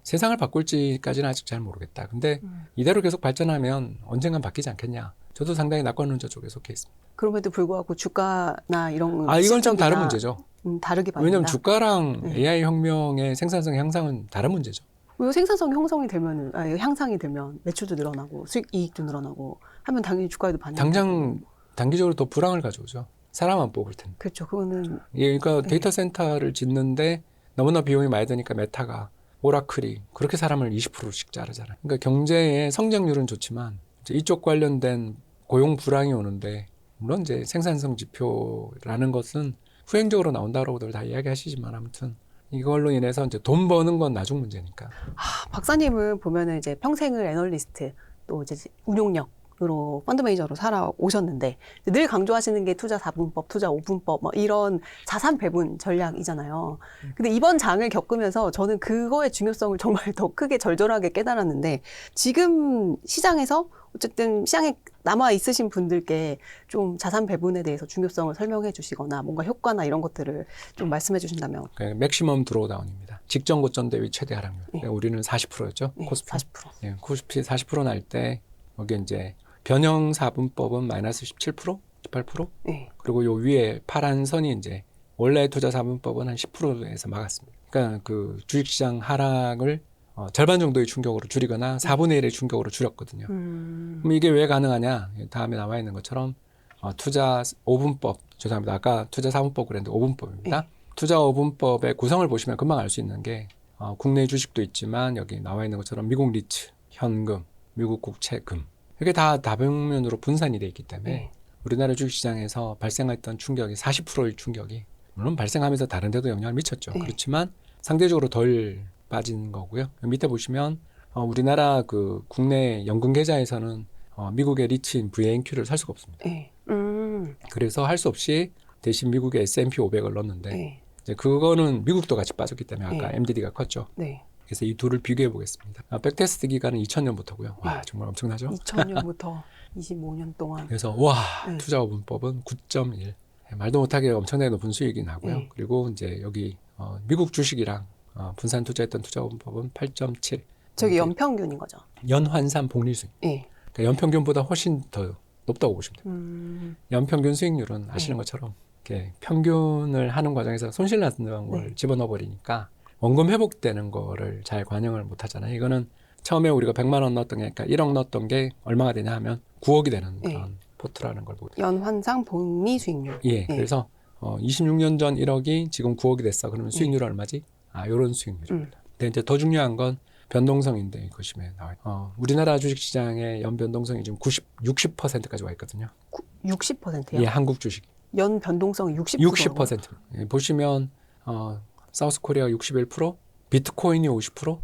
세상을 바꿀지까지는 아직 잘 모르겠다. 근데 이대로 계속 발전하면 언젠간 바뀌지 않겠냐. 저도 상당히 낙관론자 쪽에 속해 있습니다. 그럼에도 불구하고 주가나 이런 이건 좀 다른 문제죠. 다르게 봐야 왜냐하면 된다. 주가랑 AI 혁명의 생산성 향상은 다른 문제죠. 왜 생산성 형성이 되면은 향상이 되면 매출도 늘어나고 수익 이익도 늘어나고 하면 당연히 주가에도 반영이 당장 되고. 단기적으로 더 불황을 가져오죠. 사람만 뽑을 텐데. 그렇죠. 그거는 그러니까 데이터 센터를 짓는데 너무나 비용이 많이 드니까 메타가 오라클이 그렇게 사람을 20%씩 자르잖아요. 그러니까 경제의 성장률은 좋지만 이제 이쪽 관련된 고용 불황이 오는데 물론 이제 생산성 지표라는 것은 후행적으로 나온다고들 다 이야기하시지만 아무튼 이걸로 인해서 이제 돈 버는 건 나중 문제니까. 박사님은 보면은 이제 평생을 애널리스트 또 이제 운용력 으로 펀드 매니저로 살아오셨는데 늘 강조하시는 게 투자 4분법, 투자 5분법 뭐 이런 자산 배분 전략이잖아요. 근데 이번 장을 겪으면서 저는 그거의 중요성을 정말 더 크게 절절하게 깨달았는데 지금 시장에서 어쨌든 시장에 남아 있으신 분들께 좀 자산 배분에 대해서 중요성을 설명해 주시거나 뭔가 효과나 이런 것들을 좀 말씀해 주신다면. 맥시멈 드로우다운입니다. 직전 고점 대비 최대 하락률. 네. 우리는 40%였죠. 네, 코스피. 40%. 예, 코스피 40% 날 때 여기 이제 변형 4분법은 마이너스 17%, 18%. 네. 그리고 요 위에 파란 선이 이제 원래 투자 4분법은 한 10%에서 막았습니다. 그러니까 그 주식시장 하락을 절반 정도의 충격으로 줄이거나 4분의 1의 충격으로 줄였거든요. 그럼 이게 왜 가능하냐? 다음에 나와 있는 것처럼 투자 5분법, 죄송합니다. 아까 투자 4분법 그랬는데 5분법입니다. 네. 투자 5분법의 구성을 보시면 금방 알 수 있는 게 국내 주식도 있지만 여기 나와 있는 것처럼 미국 리츠, 현금, 미국 국채, 금 이게 다 다방면으로 분산이 돼 있기 때문에 네. 우리나라 주식시장에서 발생했던 충격이 40%의 충격이 물론 발생하면서 다른 데도 영향을 미쳤죠. 네. 그렇지만 상대적으로 덜 빠진 거고요. 밑에 보시면 우리나라 그 국내 연금 계좌에서는 미국의 리츠인 VNQ를 살 수가 없습니다. 네. 그래서 할 수 없이 대신 미국의 S&P 500을 넣었는데 네. 이제 그거는 미국도 같이 빠졌기 때문에 아까 네. MDD가 컸죠. 네. 그래서 이 둘을 비교해 보겠습니다. 백테스트 기간은 2000년부터고요. 와 네. 정말 엄청나죠. 2000년부터 25년 동안. 그래서 와 네. 투자 5분법은 9.1 말도 못하게 엄청나게 높은 수익이 나고요. 네. 그리고 이제 여기 미국 주식이랑 분산 투자했던 투자 5분법은 8.7 저기 연평균인 거죠. 연환산 복리 수익. 네. 그러니까 연평균보다 훨씬 더 높다고 보시면 돼요. 연평균 수익률은 아시는 것처럼 이렇게 평균을 하는 과정에서 손실 나는 걸 네. 집어넣어 버리니까 원금 회복되는 거를 잘 관영을 못 하잖아요. 이거는 처음에 우리가 100만 원 넣었던 게, 그러니까 1억 넣었던 게 얼마가 되냐 하면 9억이 되는 네. 그런 포트라는 걸 보고. 연환상 복리 수익률. 예, 네. 그래서 26년 전 1억이 지금 9억이 됐어. 그러면 수익률 얼마지? 요런 수익률입니다. 근데 이제 더 중요한 건 변동성인데 이것이면 나와요. 우리나라 주식시장의 연변동성이 지금 60%까지 와 있거든요. 60%요? 예, 한국 주식. 연 변동성이 60%. 60%. 예, 보시면 사우스코리아 61%, 비트코인이 50%,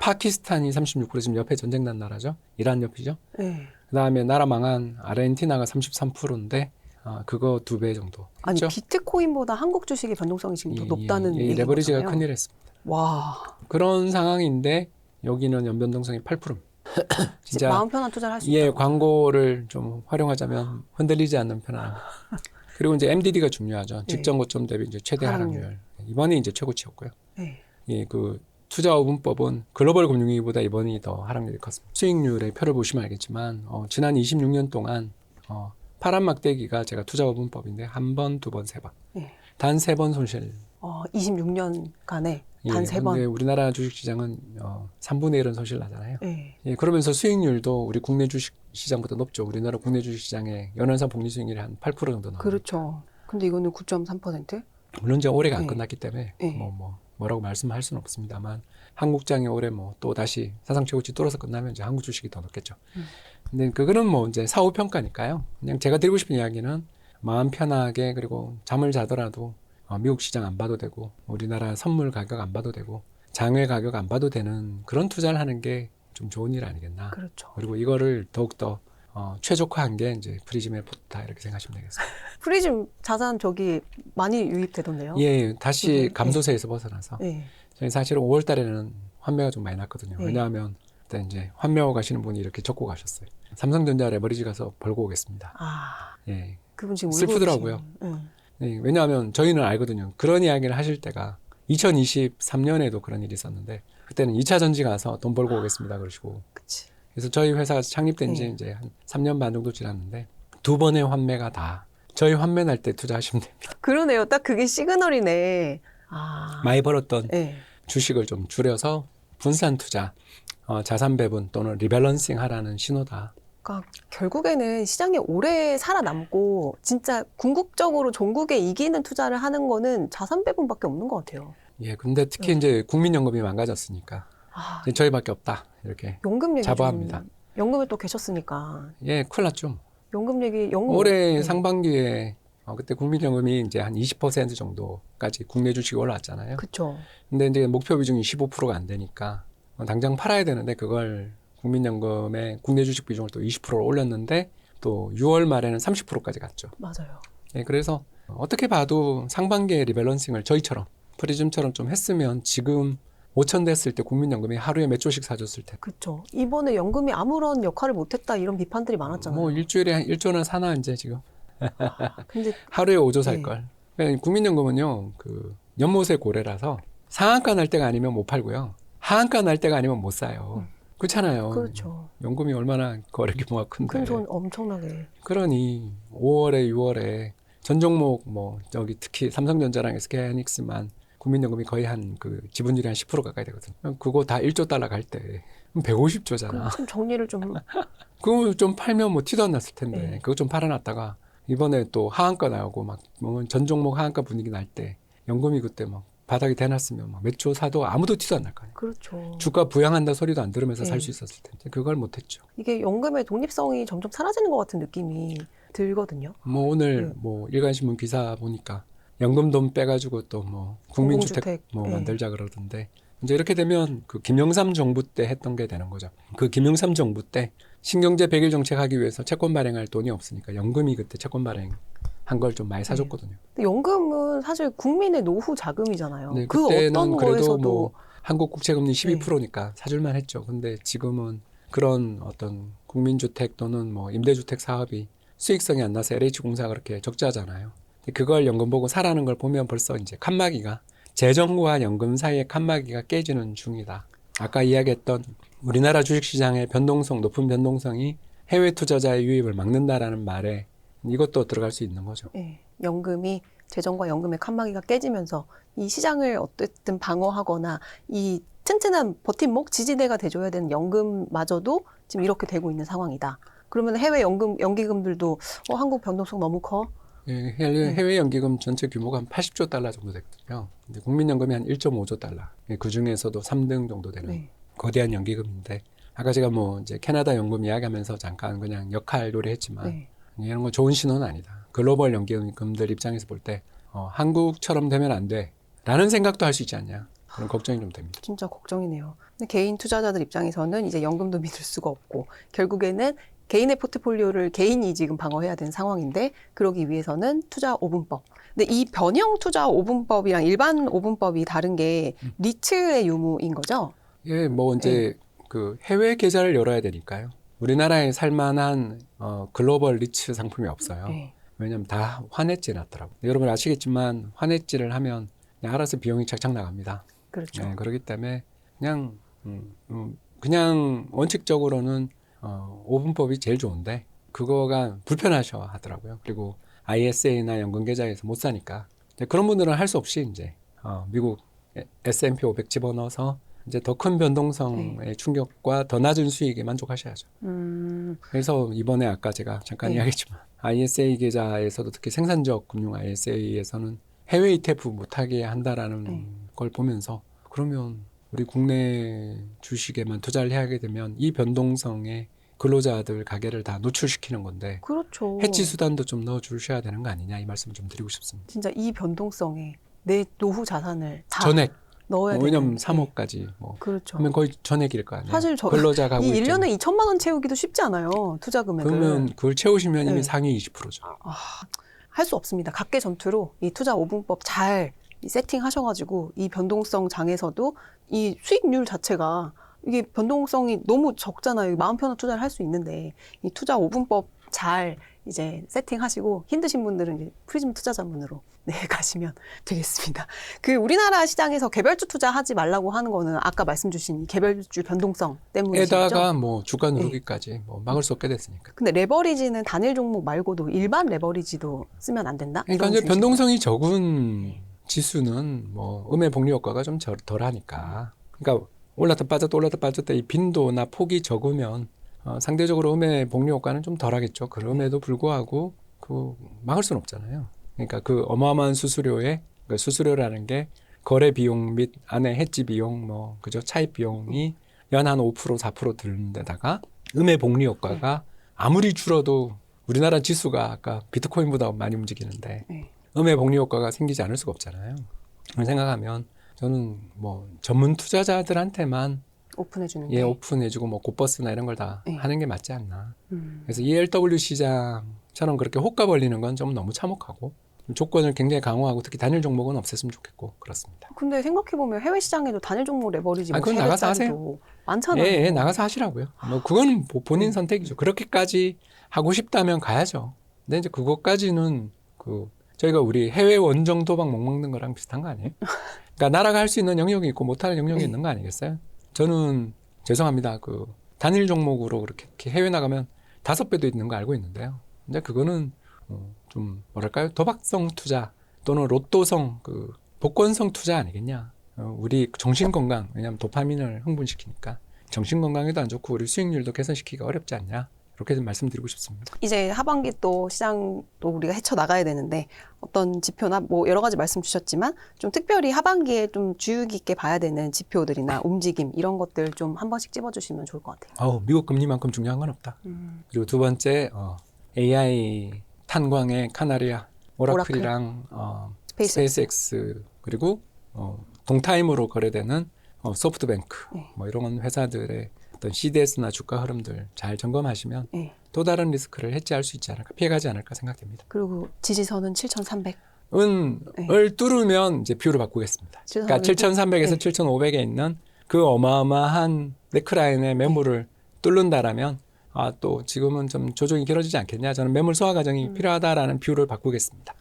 파키스탄이 36%, 지금 옆에 전쟁 난 나라죠. 이란 옆이죠. 네. 그다음에 나라 망한 아르헨티나가 33%인데 그거 2배 정도. 아니 그렇죠? 비트코인보다 한국 주식의 변동성이 지금 더 예, 높다는 예, 얘기인 레버리지가 거잖아요. 큰일 했습니다. 와. 그런 상황인데 여기는 연변동성이 8%입니다. 진짜 마음 편한 투자를 할 수 예, 있다. 광고를 좀 활용하자면 흔들리지 않는 편안. 그리고 이제 MDD가 중요하죠. 직전 고점 대비 이제 최대 하락률. 하락률. 이번이 이제 최고치였고요. 네. 예, 그 투자 5분법은 글로벌 금융위기보다 이번이 더 하락률이 컸습니다. 수익률의 표를 보시면 알겠지만 지난 26년 동안 파란 막대기가 제가 투자 5분법인데 한 번, 두 번, 세 번. 네. 단 세 번 손실. 26년간에 단 세 번. 근데 우리나라 주식시장은 3분의 1은 손실 나잖아요. 네. 예, 그러면서 수익률도 우리 국내 주식시장보다 높죠. 우리나라 국내 주식시장의 연환상 복리 수익률이 한 8% 정도 나와요. 그렇죠. 근데 이거는 9.3%? 물론 이제 올해가 안 네. 끝났기 때문에 네. 뭐라고 말씀할 수는 없습니다만 한국장이 올해 또 다시 사상 최고치 뚫어서 끝나면 이제 한국 주식이 더 높겠죠. 근데 그거는 이제 사후 평가니까요. 그냥 제가 드리고 싶은 이야기는 마음 편하게 그리고 잠을 자더라도 미국 시장 안 봐도 되고 우리나라 선물 가격 안 봐도 되고 장외 가격 안 봐도 되는 그런 투자를 하는 게 좀 좋은 일 아니겠나. 그렇죠. 그리고 이거를 더욱더 최적화한 게 이제 프리즘의 포트다 이렇게 생각하시면 되겠습니다. 프리즘 자산 저기 많이 유입되던데요? 예, 다시 네. 감소세에서 벗어나서 네. 저희 사실은 5월 달에는 환매가 좀 많이 났거든요. 네. 왜냐하면 그때 이제 환매하고 가시는 분이 이렇게 적고 가셨어요. 삼성전자 레버리지 가서 벌고 오겠습니다. 아, 예. 그분 지금 울고 슬프더라고요. 계시네요. 예, 왜냐하면 저희는 알거든요. 그런 이야기를 하실 때가 2023년에도 그런 일이 있었는데 그때는 2차 전지 가서 돈 벌고 오겠습니다 그러시고 그치. 그래서 저희 회사가 창립된 지 네. 이제 한 3년 반 정도 지났는데 두 번의 환매가 다 저희 환매 날 때 투자하시면 됩니다. 그러네요. 딱 그게 시그널이네. 아. 많이 벌었던 네. 주식을 좀 줄여서 분산 투자, 자산 배분 또는 리밸런싱 하라는 신호다. 그러니까 결국에는 시장에 오래 살아남고 진짜 궁극적으로 종국에 이기는 투자를 하는 거는 자산 배분밖에 없는 것 같아요. 예, 근데 특히 이제 국민연금이 망가졌으니까 아, 이제 저희밖에 없다 이렇게 연금 얘기 자부합니다. 좀, 연금에 또 계셨으니까 예, 큰일 났죠. 연금 얘기 올해 네. 상반기에 그때 국민연금이 이제 한 20% 정도까지 국내 주식이 올라왔잖아요. 그쵸. 근데 이제 목표 비중이 15%가 안 되니까 당장 팔아야 되는데 그걸 국민연금의 국내 주식 비중을 또 20%로 올렸는데 또 6월 말에는 30%까지 갔죠. 맞아요. 예, 그래서 어떻게 봐도 상반기에 리밸런싱을 저희처럼 프리즘처럼 좀 했으면 지금 5천 됐을 때 국민연금이 하루에 몇 조씩 사줬을 텐데. 그렇죠. 이번에 연금이 아무런 역할을 못했다 이런 비판들이 많았잖아요. 뭐 일주일에 한 1조는 사나 이제 지금. 근데 하루에 5조 살 네. 걸. 그러니까 국민연금은요, 그 연못의 고래라서 상한가 날 때가 아니면 못 팔고요. 하한가 날 때가 아니면 못 사요. 그렇잖아요. 그렇죠. 연금이 얼마나 거래 규모가 큰데. 큰 돈 엄청나게. 그러니 5월에 6월에 전 종목 뭐 저기 특히 삼성전자랑 SK하이닉스만 국민연금이 거의 한 그 지분율이 한 10% 가까이 되거든요. 그거 다 1조 달러 갈 때 150조잖아. 좀 정리를 좀 그거 좀 팔면 뭐 티도 안 났을 텐데 네. 그거 좀 팔아놨다가 이번에 또 하한가 나오고 막 전 종목 하한가 분위기 날 때 연금이 그때 막 바닥이 대놨으면 막 몇 조 사도 아무도 티도 안 날 거 아니에요. 그렇죠. 주가 부양한다 소리도 안 들으면서 네. 살 수 있었을 텐데 그걸 못했죠. 이게 연금의 독립성이 점점 사라지는 것 같은 느낌이 들거든요. 뭐 오늘 네. 뭐 일간신문 기사 보니까 연금 돈 빼가지고 또 뭐 국민주택 공공주택, 뭐 네. 만들자 그러던데 이제 이렇게 되면 그 김영삼 정부 때 했던 게 되는 거죠. 그 김영삼 정부 때 신경제 100일 정책 하기 위해서 채권 발행할 돈이 없으니까 연금이 그때 채권 발행 한 걸 좀 많이 사줬거든요. 근데 연금은 사실 국민의 노후 자금이잖아요. 네, 그 그때는 어떤 그래도 거에서도 뭐 한국 국채금리 12%니까 사줄만 했죠. 근데 지금은 그런 어떤 국민주택 또는 뭐 임대주택 사업이 수익성이 안 나서 LH공사가 그렇게 적자잖아요. 그걸 연금 보고 사라는 걸 보면 벌써 이제 칸막이가 재정과 연금 사이의 칸막이가 깨지는 중이다. 아까 이야기했던 우리나라 주식시장의 변동성, 높은 변동성이 해외 투자자의 유입을 막는다라는 말에 이것도 들어갈 수 있는 거죠. 예, 연금이 재정과 연금의 칸막이가 깨지면서 이 시장을 어쨌든 방어하거나 이 튼튼한 버팀목, 지지대가 돼줘야 되는 연금마저도 지금 이렇게 되고 있는 상황이다. 그러면 해외 연기금들도 한국 변동성 너무 커. 예, 해외 연기금 전체 규모가 한 80조 달러 정도 되거든요. 근데 국민연금이 한 1.5조 달러. 그 중에서도 3등 정도 되는 네. 거대한 연기금인데 아까 제가 뭐 이제 캐나다 연금 이야기하면서 잠깐 그냥 역할 요리했지만 네. 이런 건 좋은 신호는 아니다. 글로벌 연기금들 입장에서 볼 때 한국처럼 되면 안 돼. 라는 생각도 할 수 있지 않냐. 그런 걱정이 좀 됩니다. 진짜 걱정이네요. 근데 개인 투자자들 입장에서는 이제 연금도 믿을 수가 없고 결국에는 개인의 포트폴리오를 개인이 지금 방어해야 되는 상황인데 그러기 위해서는 투자 5분법. 근데 이 변형 투자 5분법이랑 일반 5분법이 다른 게 리츠의 유무인 거죠? 예, 뭐 이제 그 해외 계좌를 열어야 되니까요. 우리나라에 살만한 글로벌 리츠 상품이 없어요. 네. 왜냐하면 다 환해지 났더라고요. 여러분 아시겠지만 환해지를 하면 그냥 알아서 비용이 착착 나갑니다. 그렇죠. 네, 그렇기 때문에 그냥 원칙적으로는 5분법이 제일 좋은데 그거가 불편하셔 하더라고요. 그리고 ISA나 연금계좌에서 못 사니까 그런 분들은 할 수 없이 이제 미국 S&P 500 집어넣어서 이제 더 큰 변동성의 충격과 더 낮은 수익에 만족하셔야죠. 그래서 이번에 아까 제가 잠깐 네. 이야기했지만 ISA 계좌에서도 특히 생산적 금융 ISA에서는 해외 ETF 못하게 한다라는 걸 보면서 그러면 우리 국내 주식에만 투자를 하게 되면 이 변동성에 근로자들 가게를 다 노출시키는 건데 그렇죠. 해지 수단도 좀 넣어 주셔야 되는 거 아니냐 이 말씀 좀 드리고 싶습니다. 진짜 이 변동성에 내 노후 자산을 다 전액 넣어야 되는. 왜냐면 네. 3억까지 뭐 그렇죠. 하면 거의 전액일 거 아니에요. 사실 저 근로자 가구 이 입장. 1년에 2천만 원 채우기도 쉽지 않아요. 투자 금액을. 그러면 그걸 채우시면 이미 네. 상위 20%죠. 할 수 없습니다. 각계 전투로 이 투자 5분법 잘 세팅하셔가지고 이 변동성 장에서도 이 수익률 자체가 이게 변동성이 너무 적잖아요. 마음 편한 투자를 할 수 있는데 이 투자 5분법 잘 이제 세팅하시고 힘드신 분들은 이제 프리즘 투자자문으로 가시면 되겠습니다. 그 우리나라 시장에서 개별주 투자하지 말라고 하는 거는 아까 말씀 주신 이 개별주 변동성 때문이죠. 에다가 뭐 주가 누르기까지 뭐 막을 수 없게 됐으니까. 근데 레버리지는 단일 종목 말고도 일반 레버리지도 쓰면 안 된다? 그러니까 이런 이제 식으로. 변동성이 적은 지수는 뭐 음의 복리 효과가 좀 덜하니까. 그러니까 올랐다 빠졌다 이 빈도나 폭이 적으면 상대적으로 음의 복리 효과는 좀 덜하겠죠. 그럼에도 불구하고 그 막을 수는 없잖아요. 그러니까 그 어마어마한 수수료에 그 수수료라는 게 거래 비용 및 안에 해지 비용 뭐 그죠 차입 비용이 연 한 5% 4% 드는 데다가 음의 복리 효과가 아무리 줄어도 우리나라 지수가 아까 비트코인보다 많이 움직이는데 음의 복리 효과가 생기지 않을 수가 없잖아요. 그걸 생각하면 저는 뭐 전문 투자자들한테만 오픈해주는 예, 게. 오픈해주고 뭐 곧버스나 이런 걸 다 네. 하는 게 맞지 않나. 음. 그래서 ELW 시장처럼 그렇게 호가 벌리는 건 좀 너무 참혹하고 조건을 굉장히 강화하고 특히 단일 종목은 없앴으면 좋겠고 그렇습니다. 근데 생각해보면 해외 시장에도 단일 종목 레버리지 아, 뭐 그건 나가서 쉐어짜리도 많잖아요. 예, 예, 나가서 하시라고요. 뭐 그건 본인 선택이죠. 그렇게까지 하고 싶다면 가야죠. 근데 이제 그것까지는 저희가 우리 해외 원정 도박 못 먹는 거랑 비슷한 거 아니에요? 그러니까 나라가 할 수 있는 영역이 있고 못하는 영역이 네. 있는 거 아니겠어요? 저는 죄송합니다. 단일 종목으로 그렇게 해외 나가면 5배도 있는 거 알고 있는데요. 근데 그거는 좀 뭐랄까요? 도박성 투자 또는 로또성 복권성 투자 아니겠냐? 우리 정신 건강, 왜냐하면 도파민을 흥분시키니까 정신 건강에도 안 좋고 우리 수익률도 개선시키기가 어렵지 않냐? 이렇게 좀 말씀드리고 싶습니다. 이제 하반기 또 시장 또 우리가 헤쳐나가야 되는데 어떤 지표나 뭐 여러 가지 말씀 주셨지만 좀 특별히 하반기에 좀 주의 깊게 봐야 되는 지표들이나 움직임 이런 것들 좀 한 번씩 찝어주시면 좋을 것 같아요. 미국 금리만큼 중요한 건 없다. 그리고 두 번째 AI 탄광의 카나리아, 오라클이랑 스페이스X 그리고 동타임으로 거래되는 소프트뱅크 네. 뭐 이런 회사들의 어떤 CDS나 주가 흐름들 잘 점검하시면 네. 또 다른 리스크를 해지할 수 있지 않을까, 피해가지 않을까 생각됩니다. 그리고 지지선은 7,300. 은을 뚫으면 이제 뷰를 바꾸겠습니다. 그러니까 7,300에서 7,500에 있는 그 어마어마한 네크라인의 매물을 뚫는다라면 또 지금은 좀 조정이 길어지지 않겠냐. 저는 매물 소화 과정이 필요하다라는 뷰를 바꾸겠습니다.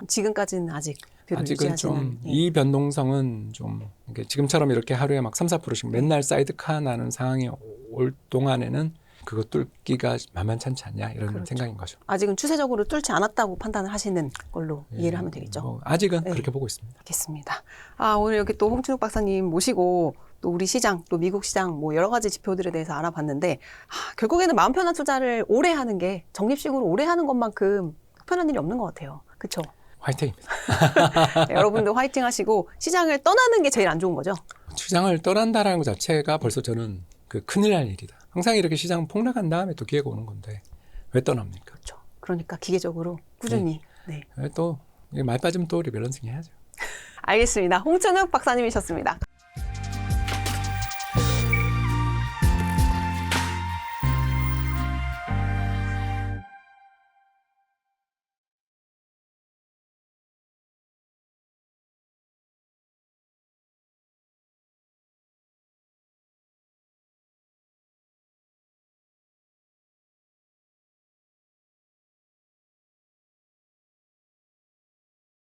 지금까지는 아직 뷰를 아직은 유지하지는 좀 이 변동성은 좀 지금처럼 이렇게 하루에 막 3, 4%씩 맨날 사이드카 나는 상황이 올 동안에는 그거 뚫기가 만만찮지 않냐 이런 그렇죠. 생각인 거죠. 아직은 추세적으로 뚫지 않았다고 판단을 하시는 걸로 이해를 하면 되겠죠. 뭐 아직은 네. 그렇게 보고 있습니다. 알겠습니다. 오늘 여기 또 홍춘욱 박사님 모시고 또 우리 시장, 또 미국 시장 뭐 여러 가지 지표들에 대해서 알아봤는데 결국에는 마음 편한 투자를 오래 하는 게 적립식으로 오래 하는 것만큼 편한 일이 없는 것 같아요. 그렇죠? 화이팅입니다. 네, 여러분도 화이팅 하시고 시장을 떠나는 게 제일 안 좋은 거죠? 시장을 떠난다라는 것 자체가 벌써 저는 큰일 날 일이다. 항상 이렇게 시장 폭락한 다음에 또 기회가 오는 건데 왜 떠납니까? 그렇죠. 그러니까 기계적으로 꾸준히. 네. 또 말 빠지면 또 리밸런싱 해야죠. 알겠습니다. 홍춘욱 박사님이셨습니다.